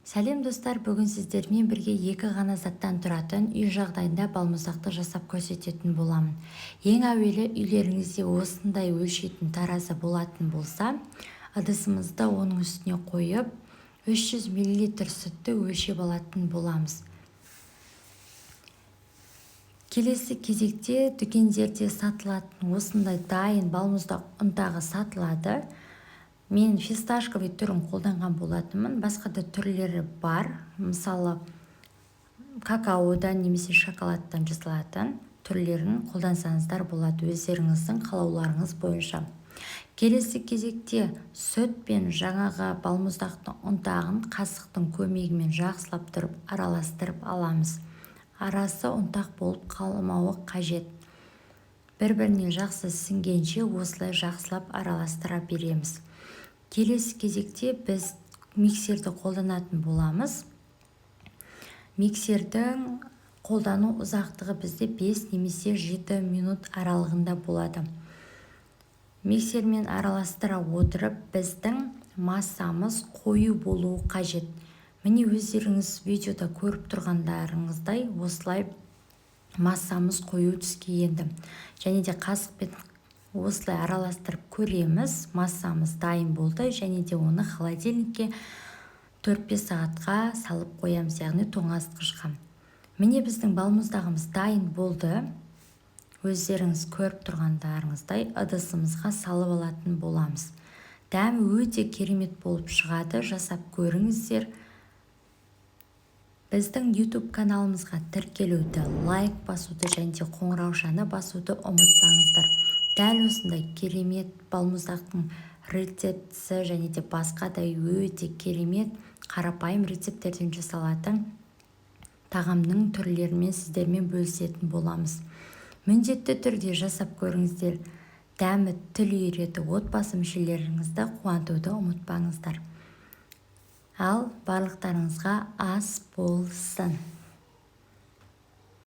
Сәлем достар, бүгін сіздермен бірге екі ғана заттан тұратын үй жағдайында балмұздақты жасап көрсететін боламын. Ең әуелі үйлеріңізде осындай өлшейтін таразы болатын болса, ыдысымызды оның үстіне қойып, 300 мл сүтті өлшеп алатын боламыз. Келесі кезекте дүкендерде сатылатын осындай дайын балмұздақ ұнтағы сатылады. Мен фисташковый түрін қолданған болатынмын. Басқа да түрлері бар. Мысалы, какаодан немесе шоколадтан жасалатын түрлерін қолдансаңыздар болады өздеріңіздің қалауларыңыз бойынша. Келесі кезекте сүт пен жаңағы балмұздақтың ұнтағын қасықтың көмегімен жақсылап тұрып араластырып аламыз. Арасы ұнтақ болып қалмауы қажет. Бір-біріне жақсы сіңгенше осылай жақсылап араластыра береміз. Келесі кезекте біз миксерді қолданатын боламыз. Миксердің қолдану ұзақтығы бізде 5 немесе 7 минут аралығында болады. Миксермен араластыра отырып, біздің массамыз қою болуы қажет. Міне өздеріңіз видеода көріп тұрғандарыңыздай осылай массамыз қою түске енді. Және де қасықпен осылай араластырып көреміз. Массамыз дайын болды, және де оны холодильникке 4-5 сағатқа салып қоямыз, яғни тоңазытқышқа. Міне біздің балмұздағымыз дайын болды. Өздеріңіз көріп тұрғандарыңыздай ыдысымызға салып алатын боламыз. Дәмі өте керемет болып шығады, жасап көріңіздер. Біздің YouTube каналымызға тіркелуді, лайк басуды және де қоңыраушаны басуды ұмытпаңыздар. Дәл осындай керемет балмұздақтың рецептісі және де басқа да өте керемет қарапайым рецептерден жасалатын тағамның түрлерімен сіздермен бөлісетін боламыз. Міндетті түрде жасап көріңіздер. Дәмі тіл үйіреді, отбасы мүшелеріңізді қуантуды ұмытпаңыздар. Ал барлықтарыңызға ас болсын.